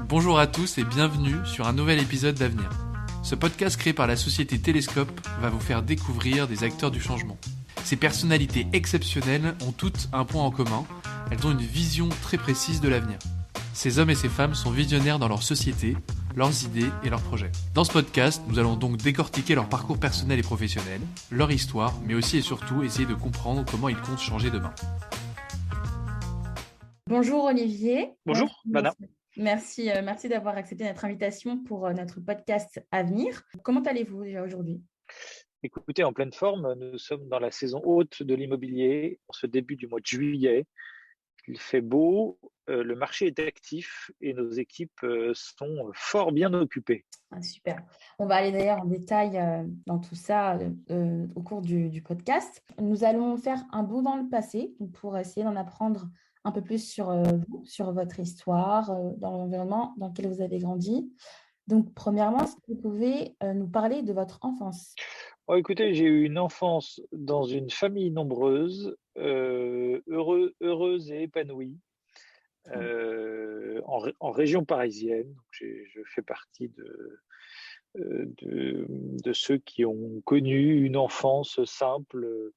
Bonjour à tous et bienvenue sur un nouvel épisode d'Avenir. Ce podcast créé par la société Télescope va vous faire découvrir des acteurs du changement. Ces personnalités exceptionnelles ont toutes un point en commun, elles ont une vision très précise de l'avenir. Ces hommes et ces femmes sont visionnaires dans leur société, leurs idées et leurs projets. Dans ce podcast, nous allons donc décortiquer leur parcours personnel et professionnel, leur histoire, mais aussi et surtout essayer de comprendre comment ils comptent changer demain. Bonjour Olivier. Bonjour Vanna. Merci d'avoir accepté notre invitation pour notre podcast Avenir. Comment allez-vous déjà aujourd'hui ? Écoutez, en pleine forme, nous sommes dans la saison haute de l'immobilier, en ce début du mois de juillet. Il fait beau, le marché est actif et nos équipes sont fort bien occupées. Super. On va aller d'ailleurs en détail dans tout ça au cours du podcast. Nous allons faire un bond dans le passé pour essayer d'en apprendre un peu plus sur vous, sur votre histoire, dans l'environnement dans lequel vous avez grandi. Donc, premièrement, est-ce que vous pouvez nous parler de votre enfance ? Écoutez, j'ai eu une enfance dans une famille nombreuse, heureuse et épanouie, en région parisienne. Donc, je fais partie de ceux qui ont connu une enfance simple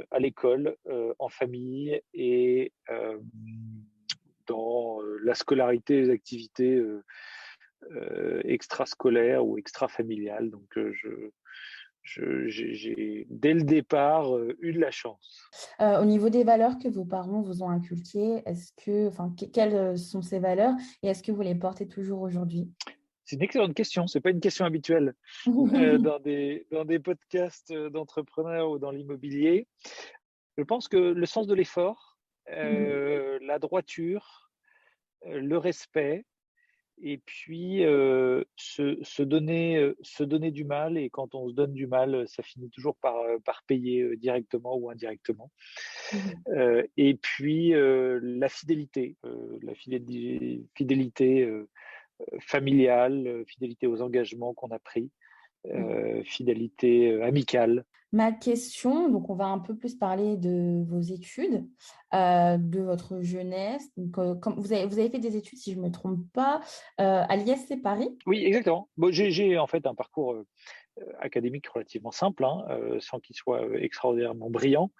à l'école, en famille et dans la scolarité, les activités extrascolaires ou extrafamiliales. Donc, j'ai dès le départ eu de la chance. Au niveau des valeurs que vos parents vous ont inculquées, quelles sont ces valeurs et est-ce que vous les portez toujours aujourd'hui ? C'est une excellente question. C'est pas une question habituelle dans des podcasts d'entrepreneurs ou dans l'immobilier. Je pense que le sens de l'effort, la droiture, le respect, et puis se donner du mal. Et quand on se donne du mal, ça finit toujours par payer directement ou indirectement. Et puis la fidélité familiale, fidélité aux engagements qu'on a pris, fidélité amicale. Ma question, donc on va un peu plus parler de vos études, de votre jeunesse. Donc, comme vous avez fait des études, si je ne me trompe pas, à l'ISC Paris. Oui, exactement. Bon, j'ai en fait un parcours académique relativement simple, sans qu'il soit extraordinairement brillant.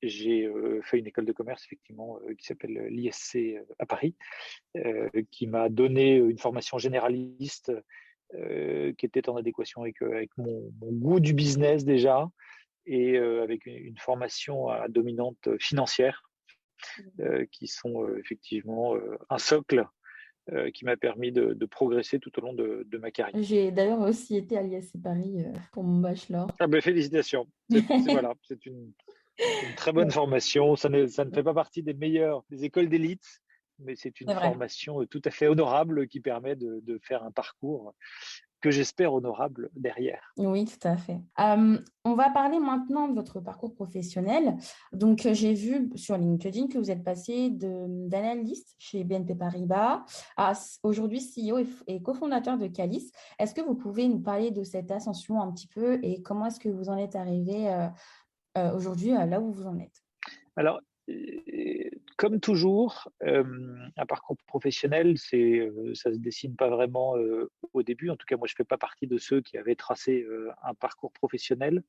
J'ai fait une école de commerce, effectivement, qui s'appelle l'ISC à Paris, qui m'a donné une formation généraliste qui était en adéquation avec mon goût du business déjà, et avec une formation à dominante financière, qui sont effectivement un socle qui m'a permis de progresser tout au long de ma carrière. J'ai d'ailleurs aussi été à l'ISC Paris pour mon bachelor. Ah ben, félicitations. Voilà, c'est une très bonne formation. Ça ne fait pas partie des meilleures des écoles d'élite, mais c'est une formation tout à fait honorable qui permet de faire un parcours que j'espère honorable derrière. Oui, tout à fait. On va parler maintenant de votre parcours professionnel. Donc, j'ai vu sur LinkedIn que vous êtes passé d'analyste chez BNP Paribas à aujourd'hui CEO et cofondateur de Qualis. Est-ce que vous pouvez nous parler de cette ascension un petit peu et comment est-ce que vous en êtes arrivé aujourd'hui là où vous en êtes ? Alors, comme toujours, un parcours professionnel, ça se dessine pas vraiment au début. En tout cas, moi, je fais pas partie de ceux qui avaient tracé un parcours professionnel.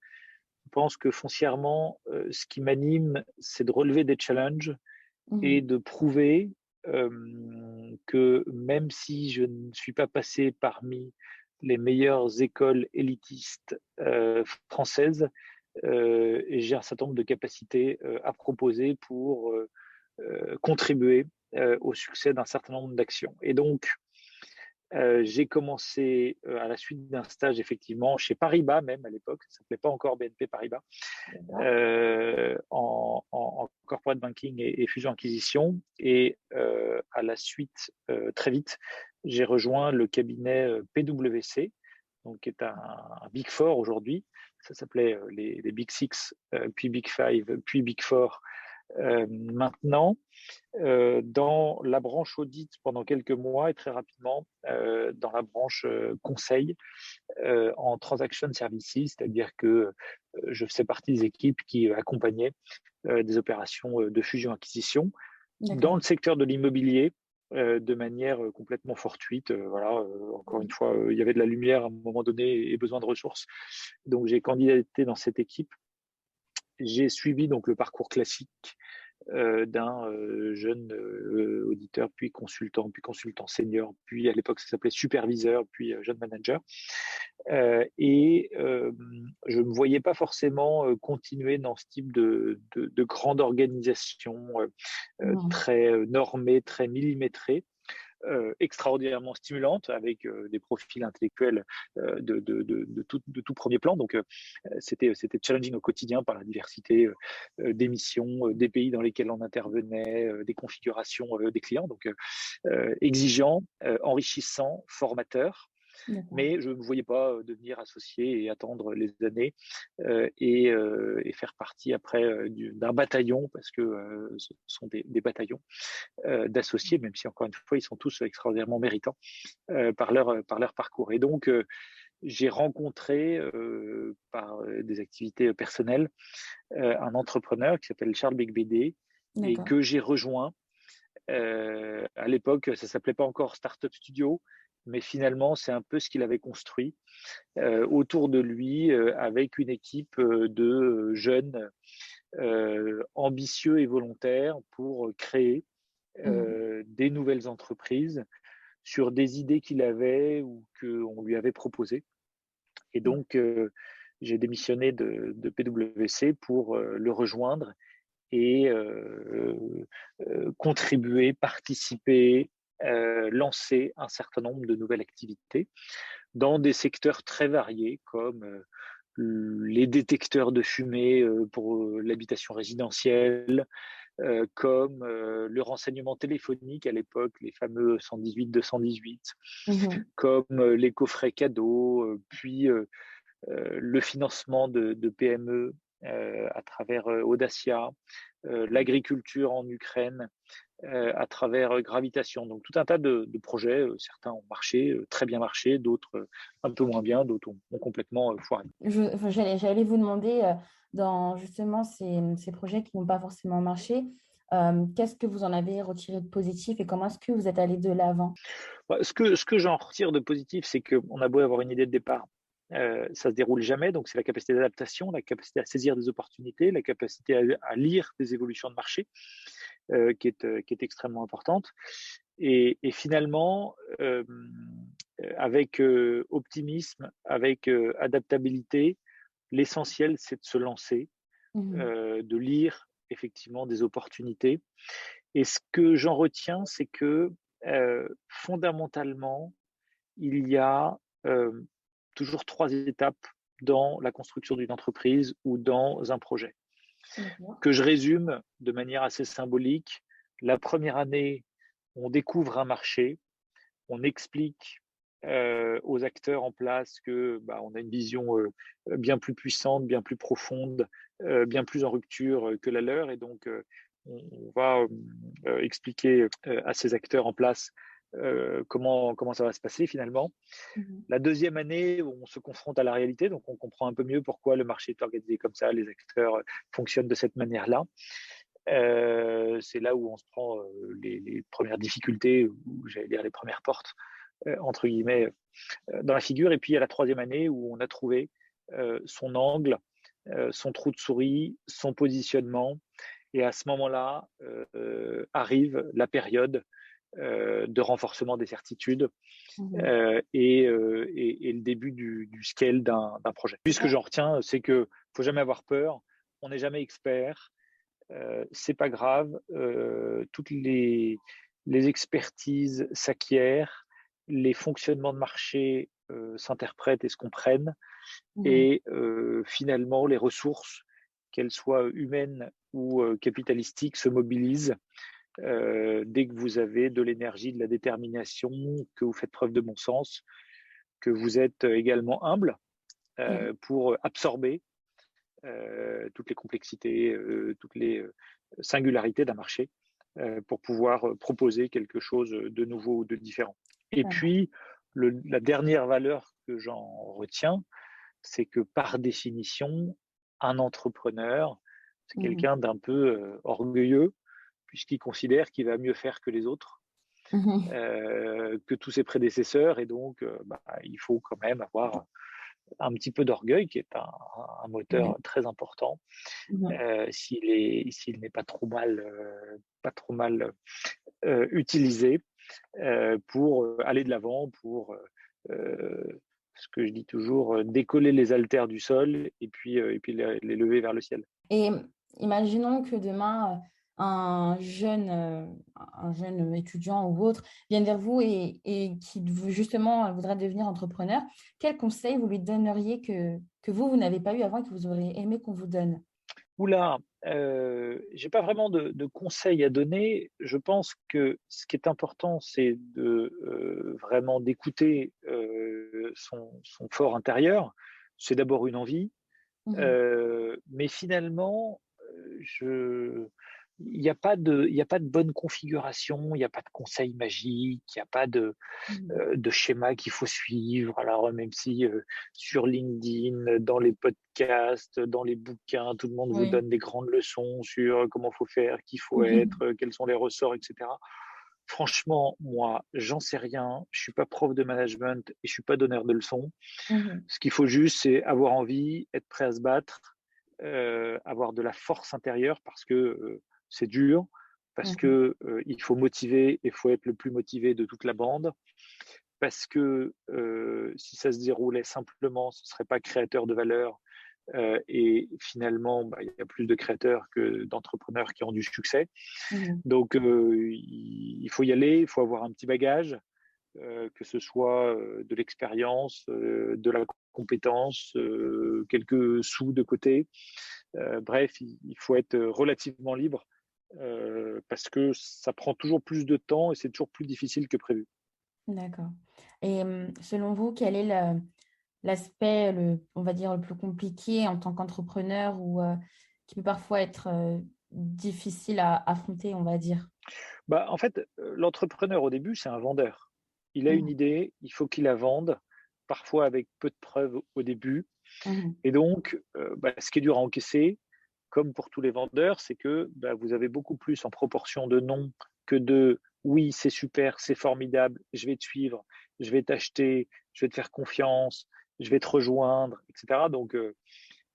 Je pense que foncièrement, ce qui m'anime, c'est de relever des challenges et de prouver que même si je ne suis pas passé parmi les meilleures écoles élitistes françaises, et j'ai un certain nombre de capacités à proposer pour contribuer au succès d'un certain nombre d'actions. Et donc, j'ai commencé à la suite d'un stage, effectivement, chez Paribas même à l'époque, ça ne s'appelait pas encore BNP Paribas, en corporate banking et fusion-acquisition. Et à la suite, très vite, j'ai rejoint le cabinet PwC, donc, qui est un Big Four aujourd'hui. Ça s'appelait les Big Six, puis Big Five, puis Big Four maintenant, dans la branche audit pendant quelques mois et très rapidement dans la branche conseil en transaction services, c'est-à-dire que je faisais partie des équipes qui accompagnaient des opérations de fusion-acquisition. dans le secteur de l'immobilier de manière complètement fortuite. Encore une fois, il y avait de la lumière à un moment donné et besoin de ressources. Donc, j'ai candidaté dans cette équipe. J'ai suivi donc le parcours classique d'un jeune auditeur, puis consultant senior, puis à l'époque ça s'appelait superviseur, puis jeune manager. Et je ne me voyais pas forcément continuer dans ce type de grande organisation très normée, très millimétrée. Extraordinairement stimulante avec des profils intellectuels de tout premier plan. Donc, c'était challenging au quotidien par la diversité des missions, des pays dans lesquels on intervenait, des configurations des clients. Donc, exigeant, enrichissant, formateur. Mais je ne me voyais pas devenir associé et attendre les années et faire partie après d'un bataillon, parce que ce sont des bataillons d'associés, même si encore une fois, ils sont tous extraordinairement méritants par leur parcours. Et donc, j'ai rencontré par des activités personnelles un entrepreneur qui s'appelle Charles Becbédé et que j'ai rejoint. À l'époque, ça ne s'appelait pas encore Startup Studio, mais finalement, c'est un peu ce qu'il avait construit autour de lui avec une équipe de jeunes ambitieux et volontaires pour créer des nouvelles entreprises sur des idées qu'il avait ou qu'on lui avait proposées. Et donc, j'ai démissionné de PwC pour le rejoindre et contribuer, participer, lancer un certain nombre de nouvelles activités dans des secteurs très variés comme les détecteurs de fumée pour l'habitation résidentielle, comme le renseignement téléphonique à l'époque, les fameux 118-218, comme les coffrets cadeaux, puis le financement de PME à travers Audacia, l'agriculture en Ukraine à travers Gravitation. Donc tout un tas de projets, certains ont marché, très bien marché, d'autres un peu moins bien, d'autres ont complètement foiré. J'allais vous demander, dans justement ces projets qui n'ont pas forcément marché, qu'est-ce que vous en avez retiré de positif et comment est-ce que vous êtes allé de l'avant? Ce que j'en retire de positif, c'est qu'on a beau avoir une idée de départ, ça se déroule jamais. Donc, c'est la capacité d'adaptation, la capacité à saisir des opportunités, la capacité à lire des évolutions de marché qui est extrêmement importante. Et finalement, avec optimisme, avec adaptabilité, l'essentiel, c'est de se lancer, de lire effectivement des opportunités. Et ce que j'en retiens, c'est que fondamentalement, il y a toujours 3 étapes dans la construction d'une entreprise ou dans un projet, que je résume de manière assez symbolique. La première année, on découvre un marché, on explique aux acteurs en place que on a une vision bien plus puissante, bien plus profonde, bien plus en rupture que la leur, et donc on va expliquer à ces acteurs en place comment ça va se passer finalement. La deuxième année, on se confronte à la réalité, donc on comprend un peu mieux pourquoi le marché est organisé comme ça, les acteurs fonctionnent de cette manière-là. C'est là où on se prend les premières difficultés, ou j'allais dire les premières portes, entre guillemets, dans la figure. Et puis il y a la troisième année où on a trouvé son angle, son trou de souris, son positionnement. Et à ce moment-là arrive la période de renforcement des certitudes et le début du scale d'un projet. Puis ce que j'en retiens, c'est qu'il ne faut jamais avoir peur, on n'est jamais expert, c'est pas grave, toutes les expertises s'acquièrent, les fonctionnements de marché s'interprètent et se comprennent, et finalement les ressources, qu'elles soient humaines ou capitalistiques, se mobilisent dès que vous avez de l'énergie, de la détermination, que vous faites preuve de bon sens, que vous êtes également humble pour absorber toutes les complexités, toutes les singularités d'un marché pour pouvoir proposer quelque chose de nouveau ou de différent. Et puis, la dernière valeur que j'en retiens, c'est que par définition, un entrepreneur, c'est quelqu'un d'un peu orgueilleux, puisqu'il considère qu'il va mieux faire que les autres, Mhm. que tous ses prédécesseurs, et donc il faut quand même avoir un petit peu d'orgueil, qui est un moteur Oui. très important, Mhm. s'il n'est pas trop mal utilisé pour aller de l'avant, pour ce que je dis toujours, décoller les haltères du sol et puis les lever vers le ciel. Et imaginons que demain, un jeune étudiant ou autre vienne vers vous et qui justement voudra devenir entrepreneur. Quel conseil vous lui donneriez que vous n'avez pas eu avant et que vous auriez aimé qu'on vous donne? Oula, j'ai pas vraiment de conseils à donner. Je pense que ce qui est important, c'est de vraiment d'écouter son fort intérieur. C'est d'abord une envie, Mhm. mais finalement, je il y a pas de bonne configuration, il y a pas de conseil magique, il y a pas Mhm. de schéma qu'il faut suivre. Alors, même si sur LinkedIn, dans les podcasts, dans les bouquins, tout le monde vous Oui. donne des grandes leçons sur comment faut faire, qui faut Mhm. être, quels sont les ressorts, etc. Franchement, moi, j'en sais rien. Je suis pas prof de management et je suis pas donneur de leçons. Mhm. Ce qu'il faut juste, c'est avoir envie, être prêt à se battre, avoir de la force intérieure parce que c'est dur, parce Mhm. que il faut motiver et il faut être le plus motivé de toute la bande, parce que si ça se déroulait simplement, ce ne serait pas créateur de valeur. Et finalement, il y a plus de créateurs que d'entrepreneurs qui ont du succès. Mhm. Donc, il faut y aller, il faut avoir un petit bagage, que ce soit de l'expérience, de la compétence, quelques sous de côté. Bref, il faut être relativement libre parce que ça prend toujours plus de temps et c'est toujours plus difficile que prévu. D'accord. Et selon vous, quel est l'aspect, on va dire, le plus compliqué en tant qu'entrepreneur ou qui peut parfois être difficile à affronter, on va dire? En fait, l'entrepreneur au début, c'est un vendeur. Il a une Mhm. idée, il faut qu'il la vende, parfois avec peu de preuves au début. Mhm. Et donc, ce qui est dur à encaisser, comme pour tous les vendeurs, c'est que vous avez beaucoup plus en proportion de non que de oui, c'est super, c'est formidable, je vais te suivre, je vais t'acheter, je vais te faire confiance, je vais te rejoindre, etc. Donc,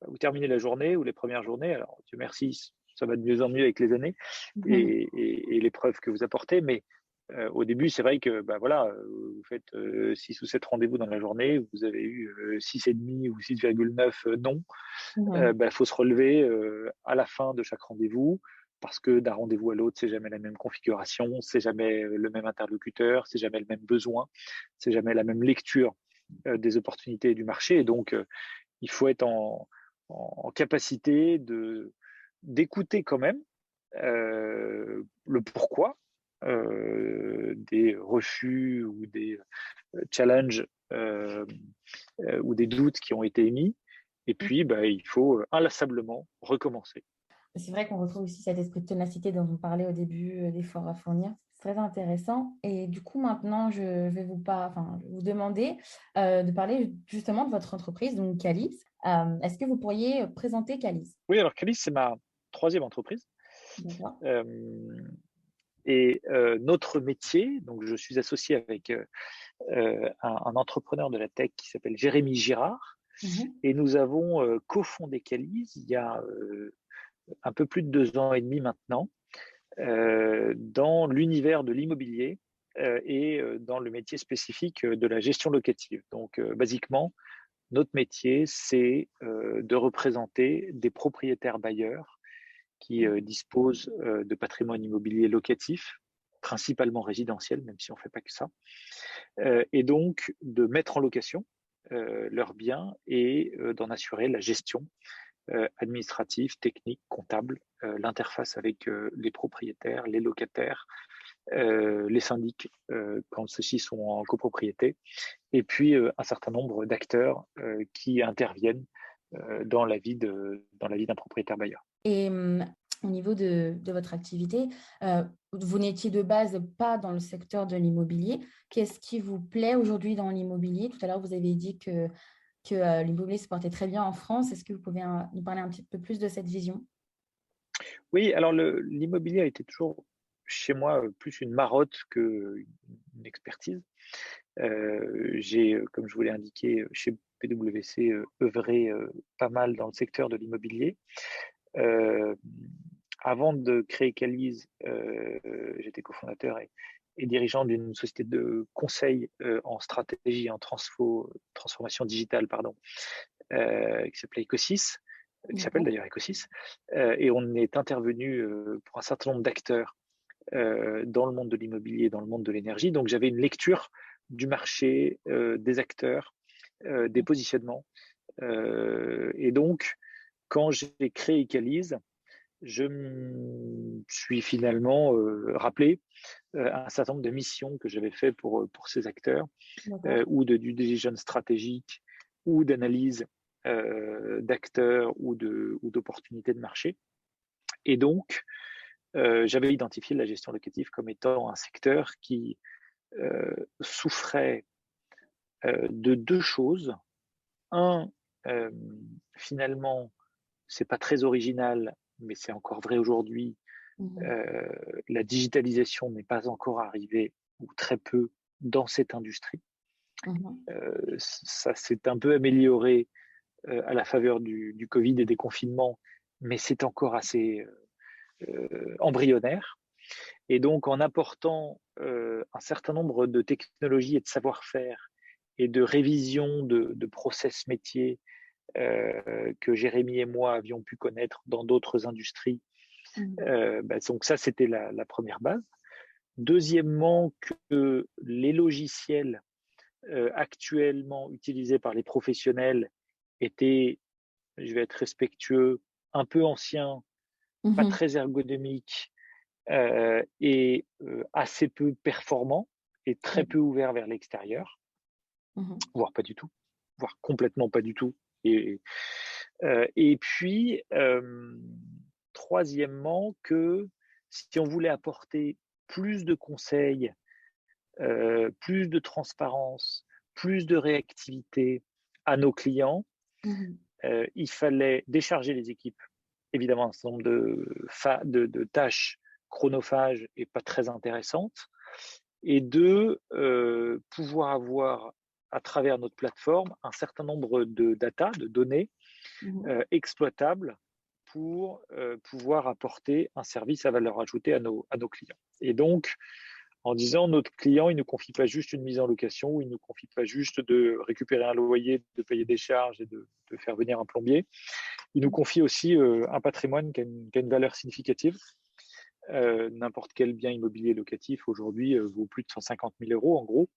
vous terminez la journée ou les premières journées, alors Dieu merci, ça va de mieux en mieux avec les années Mhm. et les preuves que vous apportez, mais au début, c'est vrai que voilà, vous faites 6 ou 7 rendez-vous dans la journée, vous avez eu 6,5 ou 6,9 non. Mhm. Faut se relever à la fin de chaque rendez-vous parce que d'un rendez-vous à l'autre, c'est jamais la même configuration, c'est jamais le même interlocuteur, c'est jamais le même besoin, c'est jamais la même lecture des opportunités du marché. Et donc, il faut être en capacité d'écouter quand même le pourquoi des refus ou des challenges ou des doutes qui ont été émis. Et puis, il faut inlassablement recommencer. C'est vrai qu'on retrouve aussi cet esprit de ténacité dont vous parlez au début, d'efforts à fournir. C'est très intéressant. Et du coup, maintenant, je vais vous demander de parler justement de votre entreprise, donc Calis. Est-ce que vous pourriez présenter Calis? Oui, alors Calis, c'est ma troisième entreprise. D'accord. Euh, notre métier, donc je suis associé avec un entrepreneur de la tech qui s'appelle Jérémy Girard. Mhm. Et nous avons cofondé Calis il y a un peu plus de 2 ans et demi maintenant, dans l'univers de l'immobilier et dans le métier spécifique de la gestion locative. Donc, basiquement, notre métier, c'est de représenter des propriétaires bailleurs qui disposent de patrimoine immobilier locatif, principalement résidentiel, même si on ne fait pas que ça, et donc de mettre en location leurs biens et d'en assurer la gestion administrative, technique, comptable, l'interface avec les propriétaires, les locataires, les syndics quand ceux-ci sont en copropriété, et puis un certain nombre d'acteurs qui interviennent dans la vie d'un propriétaire bailleur. Et au niveau de votre activité, vous n'étiez de base pas dans le secteur de l'immobilier. Qu'est-ce qui vous plaît aujourd'hui dans l'immobilier? Tout à l'heure, vous avez dit que l'immobilier se portait très bien en France. Est-ce que vous pouvez nous parler un petit peu plus de cette vision? Oui, alors l'immobilier a été toujours chez moi plus une marotte qu'une expertise. J'ai, comme je vous l'ai indiqué, chez PwC, œuvré pas mal dans le secteur de l'immobilier. Euh, Avant de créer Caliz, j'étais cofondateur et dirigeant d'une société de conseil en stratégie, en transformation digitale, pardon, qui s'appelait Ecosys, qui s'appelle D'accord. d'ailleurs Ecosys. Et on est intervenu pour un certain nombre d'acteurs dans le monde de l'immobilier, dans le monde de l'énergie. Donc j'avais une lecture du marché, des acteurs, des positionnements. Et donc, quand j'ai créé Ecalise, je me suis finalement rappelé un certain nombre de missions que j'avais fait pour ces acteurs, D'accord. ou de due diligence stratégique, ou d'analyse d'acteurs ou d'opportunités de marché. Et donc, j'avais identifié la gestion locative comme étant un secteur qui souffrait de deux choses. Un, euh, finalement, c'est pas très original, mais c'est encore vrai aujourd'hui. Mhm. La digitalisation n'est pas encore arrivée, ou très peu, dans cette industrie. Mhm. Ça s'est un peu amélioré à la faveur du Covid et des confinements, mais c'est encore assez embryonnaire. Et donc, en apportant un certain nombre de technologies et de savoir-faire et de révision de process métiers que Jérémy et moi avions pu connaître dans d'autres industries, Mhm. donc ça, c'était la première base. Deuxièmement, que les logiciels actuellement utilisés par les professionnels étaient, je vais être respectueux, un peu anciens, pas Mhm. très ergonomiques, et assez peu performants et très peu ouverts vers l'extérieur, Mhm. voire pas du tout, voire complètement pas du tout. Et puis, troisièmement, que si on voulait apporter plus de conseils, plus de transparence, plus de réactivité à nos clients, Mhm. il fallait décharger les équipes, évidemment, un certain nombre de tâches chronophages et pas très intéressantes, et de pouvoir avoir à travers notre plateforme un certain nombre de data, de données Mhm. exploitables pour pouvoir apporter un service à valeur ajoutée à nos clients. Et donc, en disant notre client, il ne confie pas juste une mise en location, ou il ne confie pas juste de récupérer un loyer, de payer des charges et de faire venir un plombier. Il nous confie aussi un patrimoine qui a une valeur significative. N'importe quel bien immobilier locatif aujourd'hui vaut plus de 150 000 euros en gros.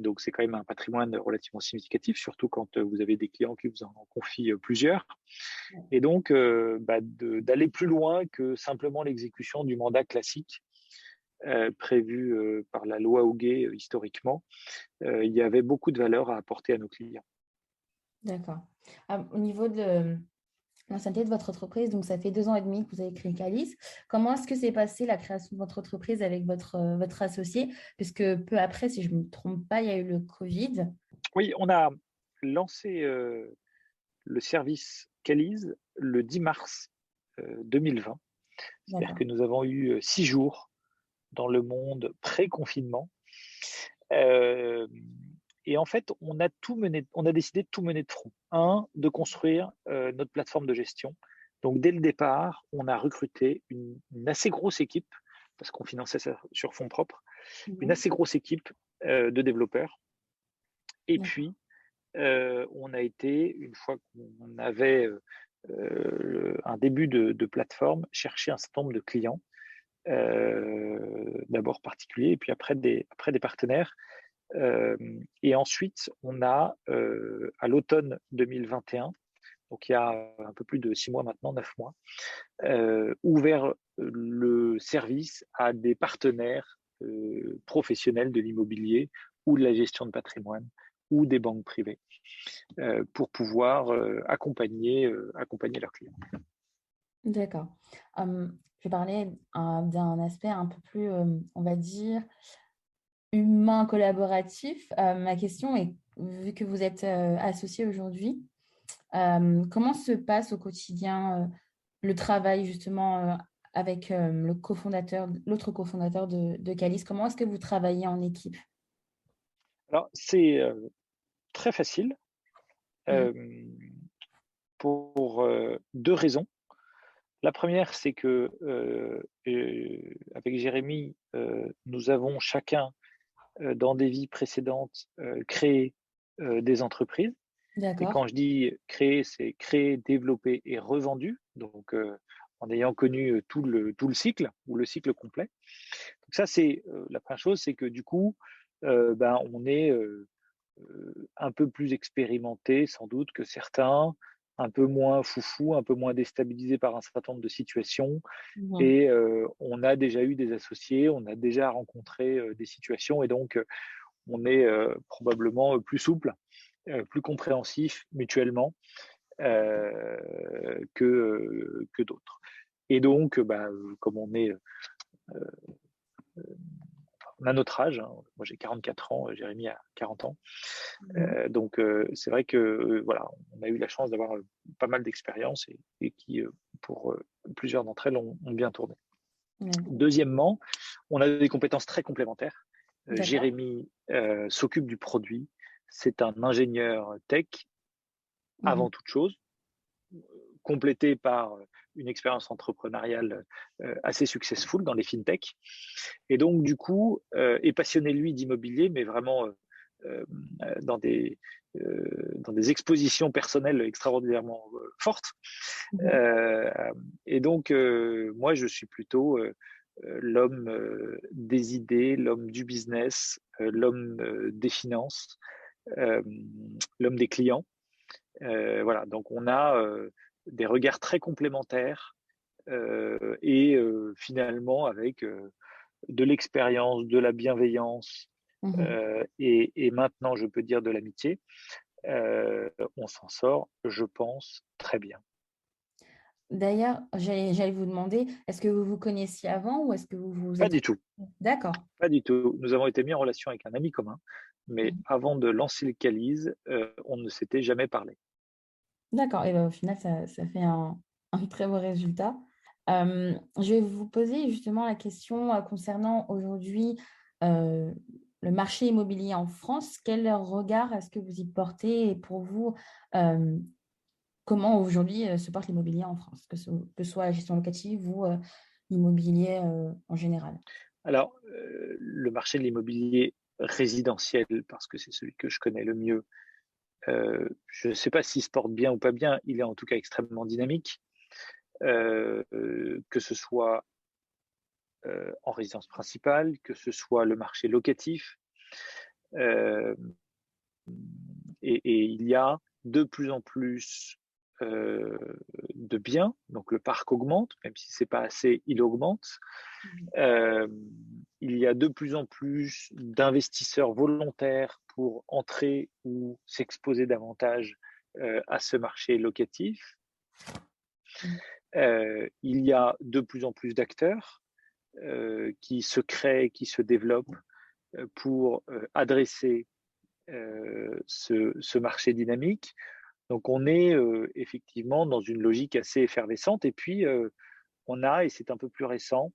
Donc c'est quand même un patrimoine relativement significatif, surtout quand vous avez des clients qui vous en confient plusieurs. Et donc d'aller plus loin que simplement l'exécution du mandat classique prévu par la loi Hoguet historiquement. Il y avait beaucoup de valeur à apporter à nos clients. D'accord. Au niveau de l'ancienneté de votre entreprise, donc ça fait 2 ans et demi que vous avez créé Calice. Comment est-ce que s'est passée la création de votre entreprise avec votre associé? Puisque peu après, si je ne me trompe pas, il y a eu le Covid. Oui, on a lancé le service Caliz le 10 mars 2020. C'est-à-dire que D'accord. nous avons eu 6 jours dans le monde pré-confinement. Euh, et en fait, on a décidé de tout mener de front. Un, de construire notre plateforme de gestion. Donc, dès le départ, on a recruté une assez grosse équipe, parce qu'on finançait ça sur fonds propres, une Mhm. assez grosse équipe de développeurs. Et D'accord. puis, on a été, une fois qu'on avait un début de plateforme, chercher un certain nombre de clients, d'abord particuliers, et puis après des partenaires. Et ensuite, on a, à l'automne 2021, donc il y a un peu plus de 6 mois maintenant, 9 mois, ouvert le service à des partenaires professionnels de l'immobilier ou de la gestion de patrimoine ou des banques privées pour pouvoir accompagner leurs clients. D'accord. Je parlais d'un aspect un peu plus, on va dire, humain, collaboratif. Ma question est, vu que vous êtes associé aujourd'hui, comment se passe au quotidien le travail justement avec l'autre cofondateur de Qualys? Comment est-ce que vous travaillez en équipe? Alors, c'est très facile Mm. pour deux raisons. La première, c'est que avec Jérémy, nous avons chacun, dans des vies précédentes, créé des entreprises. Et D'accord. quand je dis créer, c'est créer, développer et revendu. Donc, en ayant connu tout le cycle ou le cycle complet. Donc ça, c'est la première chose, c'est que du coup, on est un peu plus expérimenté sans doute que certains, un peu moins foufou, un peu moins déstabilisé par un certain nombre de situations. Mhm. Et on a déjà eu des associés, on a déjà rencontré des situations, et donc on est probablement plus souple, plus compréhensif mutuellement que d'autres. Et donc, comme on a notre âge, hein. Moi j'ai 44 ans, Jérémy a 40 ans. Mhm. Donc c'est vrai que voilà, on a eu la chance d'avoir pas mal d'expériences et qui, pour plusieurs d'entre elles, ont bien tourné. Ouais. Deuxièmement, on a des compétences très complémentaires. D'accord. Jérémy s'occupe du produit. C'est un ingénieur tech Mhm. avant toute chose, complété par une expérience entrepreneuriale assez successful dans les fintech. Et donc, du coup, est passionné, lui, d'immobilier, mais vraiment euh, dans des expositions personnelles extraordinairement fortes. Mhm. Euh, et donc, moi, je suis plutôt l'homme des idées, l'homme du business, l'homme des finances, euh, l'homme des clients. Voilà, donc on a des regards très complémentaires et finalement avec de l'expérience, de la bienveillance Mhm. et maintenant je peux dire de l'amitié, on s'en sort, je pense, très bien. D'ailleurs, j'allais vous demander, est-ce que vous vous connaissiez avant ou est-ce que vous vous Pas êtes... du tout, D'accord. pas du tout. Nous avons été mis en relation avec un ami commun, mais Mhm. avant de lancer le Calize, on ne s'était jamais parlé. D'accord. Et ben, au final, ça fait un très beau résultat. Je vais vous poser justement la question concernant aujourd'hui euh, le marché immobilier en France. Quel regard est-ce que vous y portez et pour vous, euh, comment aujourd'hui se porte l'immobilier en France, que ce soit la gestion locative ou l'immobilier en général? Alors, le marché de l'immobilier résidentiel, parce que c'est celui que je connais le mieux, je ne sais pas s'il se porte bien ou pas bien, il est en tout cas extrêmement dynamique, que ce soit en résidence principale, que ce soit le marché locatif. Euh, et il y a de plus en plus euh, de biens, donc le parc augmente, même si c'est pas assez, il augmente. Euh, il y a de plus en plus d'investisseurs volontaires pour entrer ou s'exposer davantage à ce marché locatif. Il y a de plus en plus d'acteurs qui se créent, qui se développent pour adresser ce marché dynamique. Donc on est effectivement dans une logique assez effervescente. Et puis on a, et c'est un peu plus récent,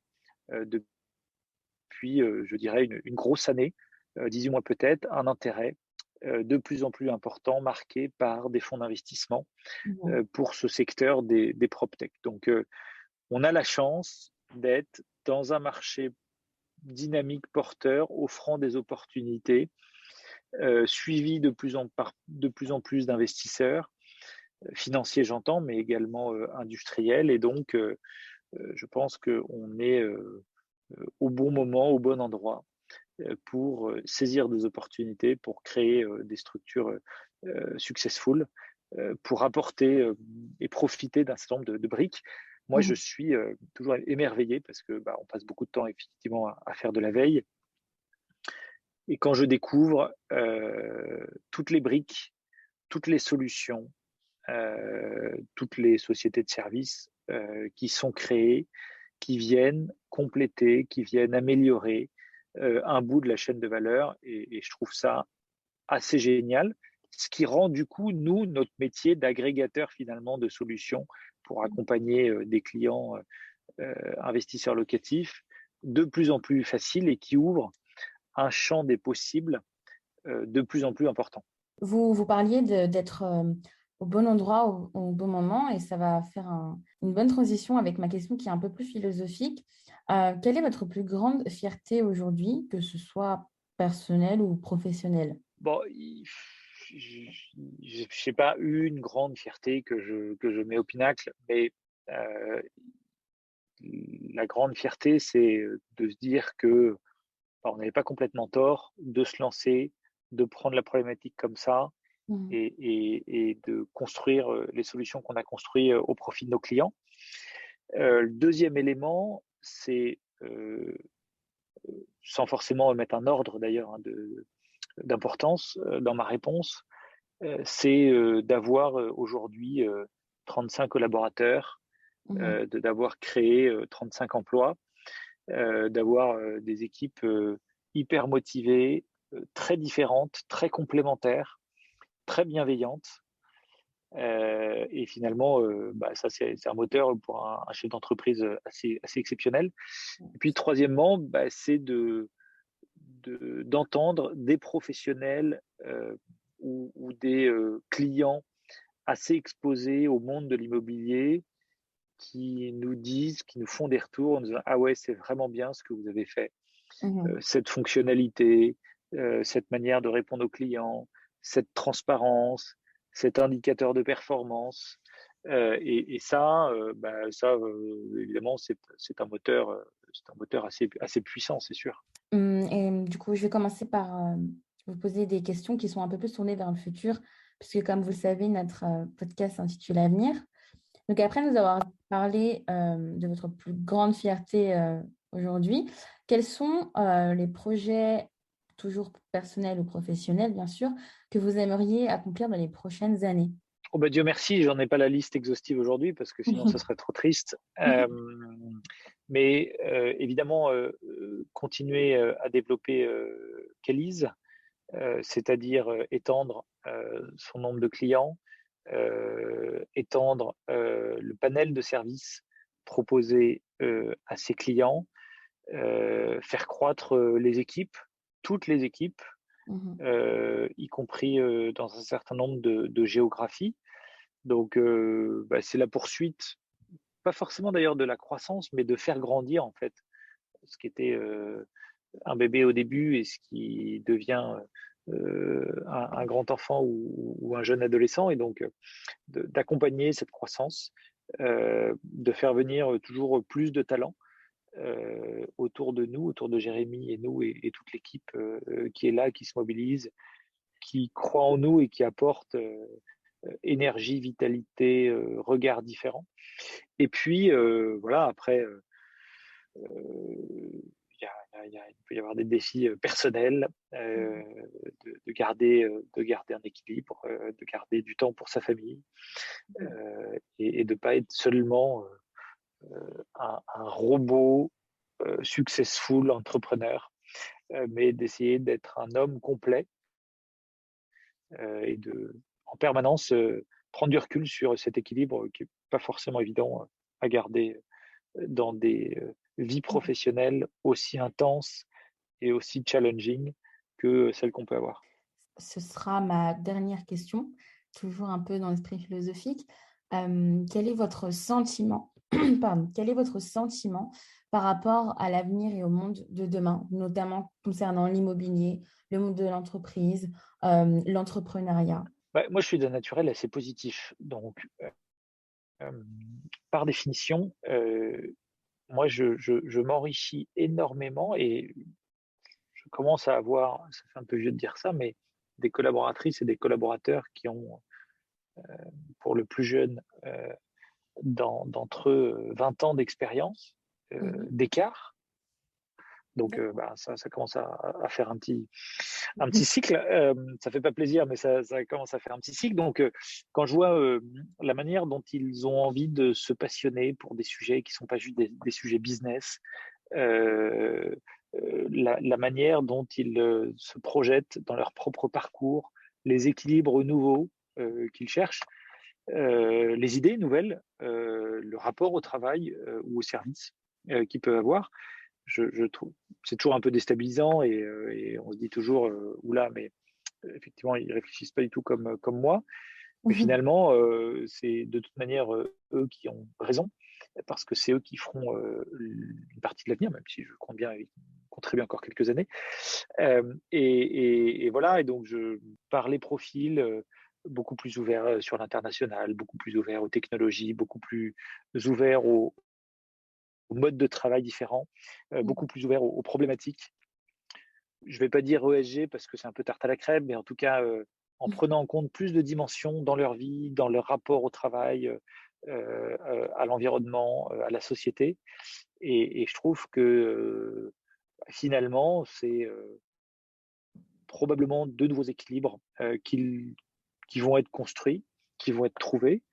depuis je dirais une grosse année, 18 mois peut-être, un intérêt de plus en plus important marqué par des fonds d'investissement Mhm. pour ce secteur des PropTech. Donc on a la chance d'être dans un marché dynamique, porteur, offrant des opportunités, suivi de plus en plus d'investisseurs, financiers j'entends, mais également industriels. Et donc, je pense qu'on est au bon moment, au bon endroit pour saisir des opportunités, pour créer des structures successful, pour apporter et profiter d'un certain nombre de briques. Moi, je Mhm. suis toujours émerveillé parce que on passe beaucoup de temps effectivement à faire de la veille. Et quand je découvre toutes les briques, toutes les solutions, toutes les sociétés de services qui sont créées, qui viennent compléter, qui viennent améliorer un bout de la chaîne de valeur, et je trouve ça assez génial, ce qui rend du coup, nous, notre métier d'agrégateur finalement de solutions pour accompagner des clients investisseurs locatifs de plus en plus facile et qui ouvre un champ des possibles de plus en plus important. Vous parliez d'être au bon endroit au bon moment et ça va faire une bonne transition avec ma question qui est un peu plus philosophique. Quelle est votre plus grande fierté aujourd'hui, que ce soit personnelle ou professionnelle? Bon, je n'ai pas une grande fierté que je mets au pinacle, mais la grande fierté, c'est de se dire que on n'avait pas complètement tort de se lancer, de prendre la problématique comme ça Mhm. et de construire les solutions qu'on a construites au profit de nos clients. Le deuxième élément, c'est, sans forcément mettre un ordre d'ailleurs d'importance dans ma réponse, c'est d'avoir aujourd'hui 35 collaborateurs, Mhm. d'avoir créé 35 emplois, d'avoir des équipes hyper motivées, très différentes, très complémentaires, très bienveillantes. Et finalement, ça, c'est un moteur pour un chef d'entreprise assez exceptionnel. Et puis, troisièmement, c'est d'entendre des professionnels ou des clients assez exposés au monde de l'immobilier qui nous disent, qui nous font des retours en disant: ah ouais, c'est vraiment bien ce que vous avez fait. Mhm. Cette fonctionnalité, cette manière de répondre aux clients, cette transparence, cet indicateur de performance. Et ça, évidemment, c'est un moteur assez puissant, c'est sûr. Et du coup, je vais commencer par vous poser des questions qui sont un peu plus tournées vers le futur, puisque comme vous le savez, notre podcast s'intitule Avenir. Donc après nous avoir parlé de votre plus grande fierté aujourd'hui, quels sont les projets, toujours personnels ou professionnels bien sûr, que vous aimeriez accomplir dans les prochaines années? Oh bah Dieu merci, j'en ai pas la liste exhaustive aujourd'hui parce que sinon ça serait trop triste. Mais évidemment, continuer à développer Kelly's, c'est-à-dire étendre son nombre de clients, étendre le panel de services proposés à ses clients, faire croître les équipes, toutes les équipes, Mhm. y compris dans un certain nombre de géographies. Donc, c'est la poursuite, pas forcément d'ailleurs de la croissance, mais de faire grandir en fait ce qui était un bébé au début et ce qui devient un grand enfant ou un jeune adolescent. Et donc, d'accompagner cette croissance, de faire venir toujours plus de talents autour de nous, autour de Jérémy et nous et toute l'équipe qui est là, qui se mobilise, qui croit en nous et qui apporte énergie, vitalité, regard différent. Et puis, voilà, après, il peut y avoir des défis personnels, de garder un équilibre, de garder du temps pour sa famille et de ne pas être seulement un robot successful entrepreneur, mais d'essayer d'être un homme complet et en permanence prendre du recul sur cet équilibre qui n'est pas forcément évident à garder dans des vies professionnelles aussi intenses et aussi challenging que celles qu'on peut avoir. Ce sera ma dernière question, toujours un peu dans l'esprit philosophique. Quel est votre sentiment, pardon, quel est votre sentiment par rapport à l'avenir et au monde de demain, notamment concernant l'immobilier, le monde de l'entreprise, l'entrepreneuriat? Moi, je suis d'un naturel assez positif. Donc, par définition, moi, je m'enrichis énormément et je commence à avoir, ça fait un peu vieux de dire ça, mais des collaboratrices et des collaborateurs qui ont, pour le plus jeune, d'entre eux 20 ans d'expérience, Mhm. d'écart. Donc, ça commence à faire un petit cycle. Ça fait pas plaisir, mais ça commence à faire un petit cycle. Donc, quand je vois la manière dont ils ont envie de se passionner pour des sujets qui sont pas juste des sujets business, la manière dont ils se projettent dans leur propre parcours, les équilibres nouveaux qu'ils cherchent, les idées nouvelles, le rapport au travail ou au service qu'ils peuvent avoir. Je trouve c'est toujours un peu déstabilisant et on se dit toujours oula, mais effectivement, ils réfléchissent pas du tout comme moi. Mais finalement, c'est de toute manière eux qui ont raison, parce que c'est eux qui feront une partie de l'avenir, même si je compte bien contribuer encore quelques années. Et voilà, et donc par les profils beaucoup plus ouverts sur l'international, beaucoup plus ouverts aux technologies, beaucoup plus ouverts aux modes de travail différents, beaucoup plus ouverts aux problématiques. Je ne vais pas dire ESG parce que c'est un peu tarte à la crème, mais en tout cas, en prenant en compte plus de dimensions dans leur vie, dans leur rapport au travail, à l'environnement, à la société. Et je trouve que finalement, c'est probablement de nouveaux équilibres qui vont être construits, qui vont être trouvés.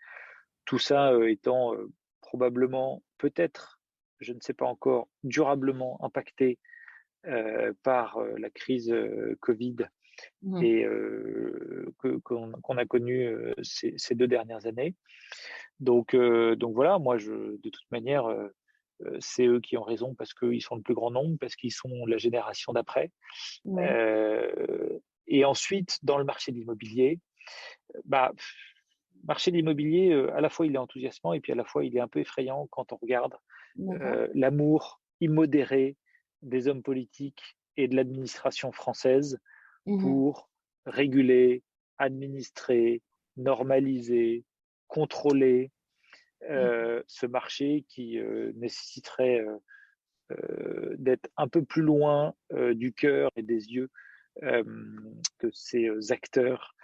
Tout ça étant probablement, peut-être, je ne sais pas encore, durablement impacté par la crise Covid et qu'on a connu ces 2 dernières années. Donc voilà, moi, de toute manière, c'est eux qui ont raison parce qu'ils sont le plus grand nombre, parce qu'ils sont la génération d'après. Et ensuite, dans le marché de l'immobilier, marché de l'immobilier, à la fois il est enthousiasmant et puis à la fois il est un peu effrayant quand on regarde l'amour immodéré des hommes politiques et de l'administration française pour réguler, administrer, normaliser, contrôler ce marché qui nécessiterait d'être un peu plus loin du cœur et des yeux que ces acteurs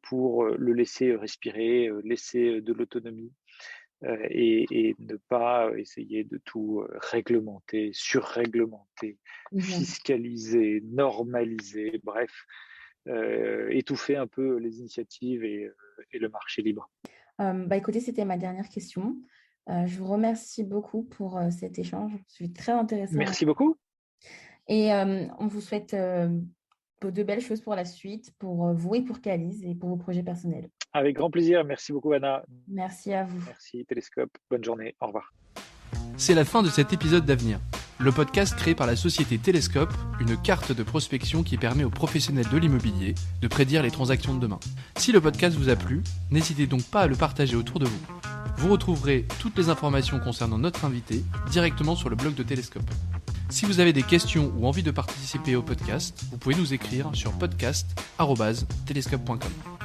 pour le laisser respirer, laisser de l'autonomie et ne pas essayer de tout réglementer, surréglementer, fiscaliser, normaliser, bref, étouffer un peu les initiatives et le marché libre. Écoutez, c'était ma dernière question. Je vous remercie beaucoup pour cet échange. C'est très intéressant. Merci beaucoup. Et on vous souhaite de belles choses pour la suite, pour vous et pour Qualys et pour vos projets personnels. Avec grand plaisir. Merci beaucoup, Anna. Merci à vous. Merci, Télescope. Bonne journée. Au revoir. C'est la fin de cet épisode d'Avenir, le podcast créé par la société Télescope, une carte de prospection qui permet aux professionnels de l'immobilier de prédire les transactions de demain. Si le podcast vous a plu, n'hésitez donc pas à le partager autour de vous. Vous retrouverez toutes les informations concernant notre invité directement sur le blog de Télescope. Si vous avez des questions ou envie de participer au podcast, vous pouvez nous écrire sur podcast@telescope.com.